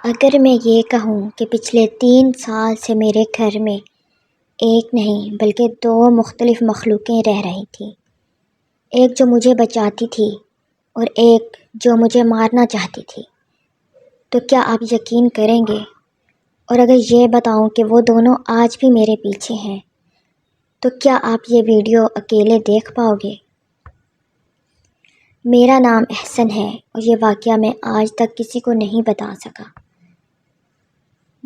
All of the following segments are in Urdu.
اگر میں یہ کہوں کہ پچھلے 3 سال سے میرے گھر میں ایک نہیں بلکہ 2 مختلف مخلوقیں رہ رہی تھیں، ایک جو مجھے بچاتی تھی اور ایک جو مجھے مارنا چاہتی تھی، تو کیا آپ یقین کریں گے؟ اور اگر یہ بتاؤں کہ وہ دونوں آج بھی میرے پیچھے ہیں، تو کیا آپ یہ ویڈیو اکیلے دیکھ پاؤ گے؟ میرا نام احسن ہے اور یہ واقعہ میں آج تک کسی کو نہیں بتا سکا۔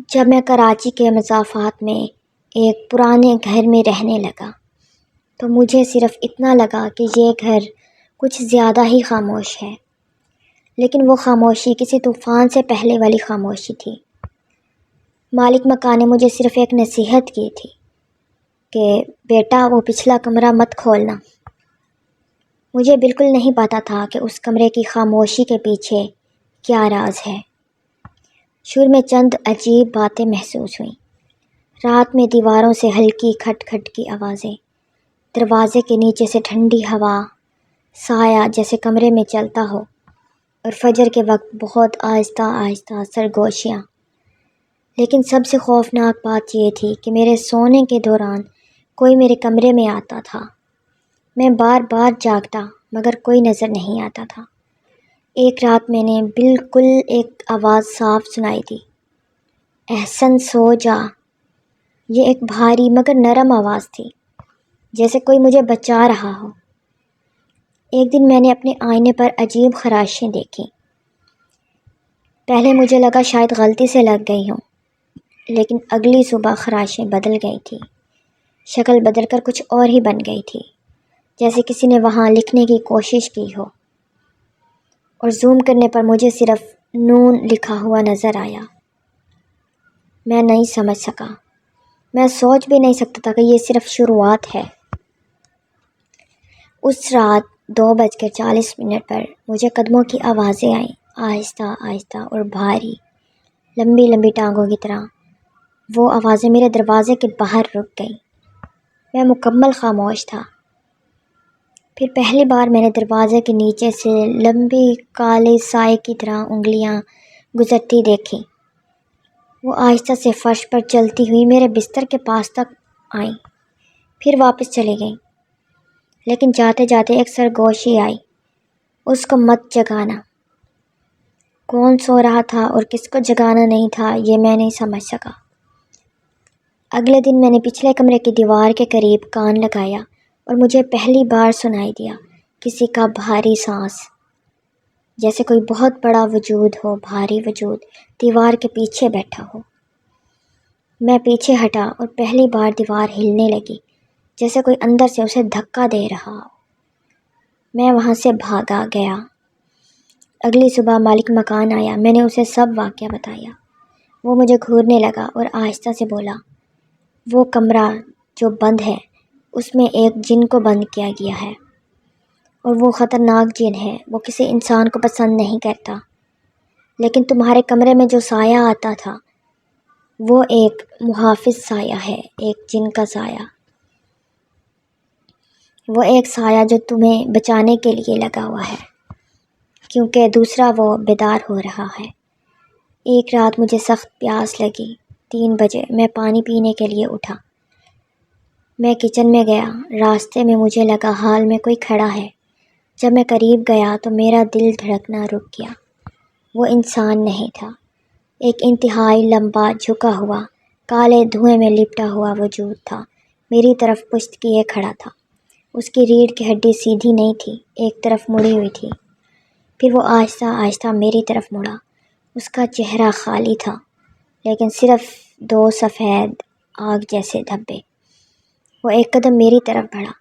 جب میں کراچی کے مضافات میں ایک پرانے گھر میں رہنے لگا تو مجھے صرف اتنا لگا کہ یہ گھر کچھ زیادہ ہی خاموش ہے، لیکن وہ خاموشی کسی طوفان سے پہلے والی خاموشی تھی۔ مالک مکان نے مجھے صرف ایک نصیحت کی تھی کہ بیٹا وہ پچھلا کمرہ مت کھولنا۔ مجھے بالکل نہیں پتا تھا کہ اس کمرے کی خاموشی کے پیچھے کیا راز ہے۔ شروع میں چند عجیب باتیں محسوس ہوئیں۔ رات میں دیواروں سے ہلکی کھٹ کھٹ کی آوازیں، دروازے کے نیچے سے ٹھنڈی ہوا، سایہ جیسے کمرے میں چلتا ہو، اور فجر کے وقت بہت آہستہ آہستہ سرگوشیاں۔ لیکن سب سے خوفناک بات یہ تھی کہ میرے سونے کے دوران کوئی میرے کمرے میں آتا تھا۔ میں بار بار جاگتا مگر کوئی نظر نہیں آتا تھا۔ ایک رات میں نے بالکل ایک آواز صاف سنائی دی، احسن سو جا۔ یہ ایک بھاری مگر نرم آواز تھی، جیسے کوئی مجھے بچا رہا ہو۔ ایک دن میں نے اپنے آئینے پر عجیب خراشیں دیکھیں۔ پہلے مجھے لگا شاید غلطی سے لگ گئی ہوں، لیکن اگلی صبح خراشیں بدل گئی تھی، شکل بدل کر کچھ اور ہی بن گئی تھی، جیسے کسی نے وہاں لکھنے کی کوشش کی ہو۔ اور زوم کرنے پر مجھے صرف نون لکھا ہوا نظر آیا۔ میں نہیں سمجھ سکا، میں سوچ بھی نہیں سکتا تھا کہ یہ صرف شروعات ہے۔ اس رات 2:40 پر مجھے قدموں کی آوازیں آئیں، آہستہ آہستہ اور بھاری، لمبی لمبی ٹانگوں کی طرح۔ وہ آوازیں میرے دروازے کے باہر رک گئیں۔ میں مکمل خاموش تھا۔ پھر پہلی بار میں نے دروازے کے نیچے سے لمبی کالے سائے کی طرح انگلیاں گزرتی دیکھیں۔ وہ آہستہ سے فرش پر چلتی ہوئی میرے بستر کے پاس تک آئیں، پھر واپس چلی گئیں۔ لیکن جاتے جاتے ایک سرگوشی آئی، اس کو مت جگانا۔ کون سو رہا تھا اور کس کو جگانا نہیں تھا یہ میں نہیں سمجھ سکا۔ اگلے دن میں نے پچھلے کمرے کی دیوار کے قریب کان لگایا اور مجھے پہلی بار سنائی دیا کسی کا بھاری سانس، جیسے کوئی بہت بڑا وجود ہو، بھاری وجود دیوار کے پیچھے بیٹھا ہو۔ میں پیچھے ہٹا اور پہلی بار دیوار ہلنے لگی، جیسے کوئی اندر سے اسے دھکا دے رہا ہو۔ میں وہاں سے بھاگا گیا۔ اگلی صبح مالک مکان آیا، میں نے اسے سب واقعہ بتایا۔ وہ مجھے گھورنے لگا اور آہستہ سے بولا، وہ کمرہ جو بند ہے اس میں ایک جن کو بند کیا گیا ہے، اور وہ خطرناک جن ہے، وہ کسی انسان کو پسند نہیں کرتا، لیکن تمہارے کمرے میں جو سایہ آتا تھا وہ ایک محافظ سایہ ہے، ایک جن کا سایہ، وہ ایک سایہ جو تمہیں بچانے کے لیے لگا ہوا ہے، کیونکہ دوسرا وہ بیدار ہو رہا ہے۔ ایک رات مجھے سخت پیاس لگی، 3 بجے میں پانی پینے کے لیے اٹھا۔ میں کچن میں گیا، راستے میں مجھے لگا ہال میں کوئی کھڑا ہے۔ جب میں قریب گیا تو میرا دل دھڑکنا رک گیا۔ وہ انسان نہیں تھا، ایک انتہائی لمبا، جھکا ہوا، کالے دھوئیں میں لپٹا ہوا وجود تھا، میری طرف پشت کیے کھڑا تھا۔ اس کی ریڑھ کی ہڈی سیدھی نہیں تھی، ایک طرف مڑی ہوئی تھی۔ پھر وہ آہستہ آہستہ میری طرف مڑا۔ اس کا چہرہ خالی تھا، لیکن صرف 2 سفید آگ جیسے دھبے۔ وہ ایک قدم میری طرف بڑھا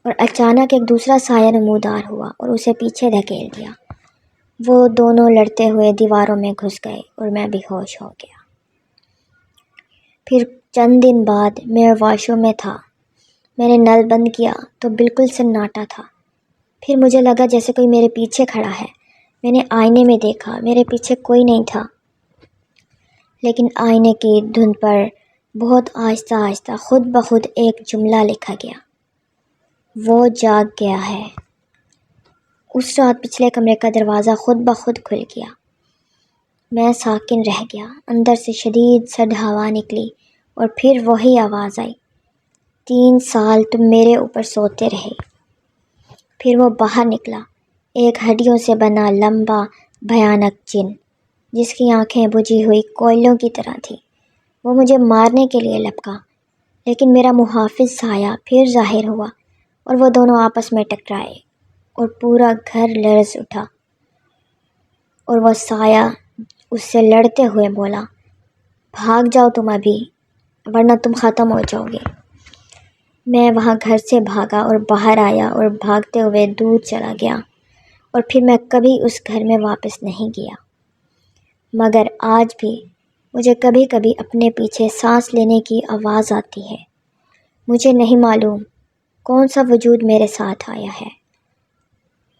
اور اچانک ایک دوسرا سایہ نمودار ہوا اور اسے پیچھے دھکیل دیا۔ وہ دونوں لڑتے ہوئے دیواروں میں گھس گئے اور میں بے ہوش ہو گیا۔ پھر چند دن بعد میں واش روم میں تھا۔ میں نے نل بند کیا تو بالکل سناٹا تھا۔ پھر مجھے لگا جیسے کوئی میرے پیچھے کھڑا ہے۔ میں نے آئینے میں دیکھا، میرے پیچھے کوئی نہیں تھا، لیکن آئینے کی دھند پر بہت آہستہ آہستہ خود بخود ایک جملہ لکھا گیا، وہ جاگ گیا ہے۔ اس رات پچھلے کمرے کا دروازہ خود بخود کھل گیا۔ میں ساکن رہ گیا۔ اندر سے شدید سرد ہوا نکلی اور پھر وہی آواز آئی، 3 سال تم میرے اوپر سوتے رہے۔ پھر وہ باہر نکلا، ایک ہڈیوں سے بنا لمبا بھیانک جن، جس کی آنکھیں بجھی ہوئی کوئلوں کی طرح تھیں۔ وہ مجھے مارنے کے لیے لپکا، لیکن میرا محافظ سایہ پھر ظاہر ہوا اور وہ دونوں آپس میں ٹکرائے اور پورا گھر لرز اٹھا، اور وہ سایہ اس سے لڑتے ہوئے بولا، بھاگ جاؤ تم ابھی، ورنہ تم ختم ہو جاؤ گے۔ میں وہاں گھر سے بھاگا اور باہر آیا اور بھاگتے ہوئے دور چلا گیا، اور پھر میں کبھی اس گھر میں واپس نہیں گیا۔ مگر آج بھی مجھے کبھی کبھی اپنے پیچھے سانس لینے کی آواز آتی ہے۔ مجھے نہیں معلوم کون سا وجود میرے ساتھ آیا ہے،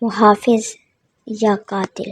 محافظ یا قاتل۔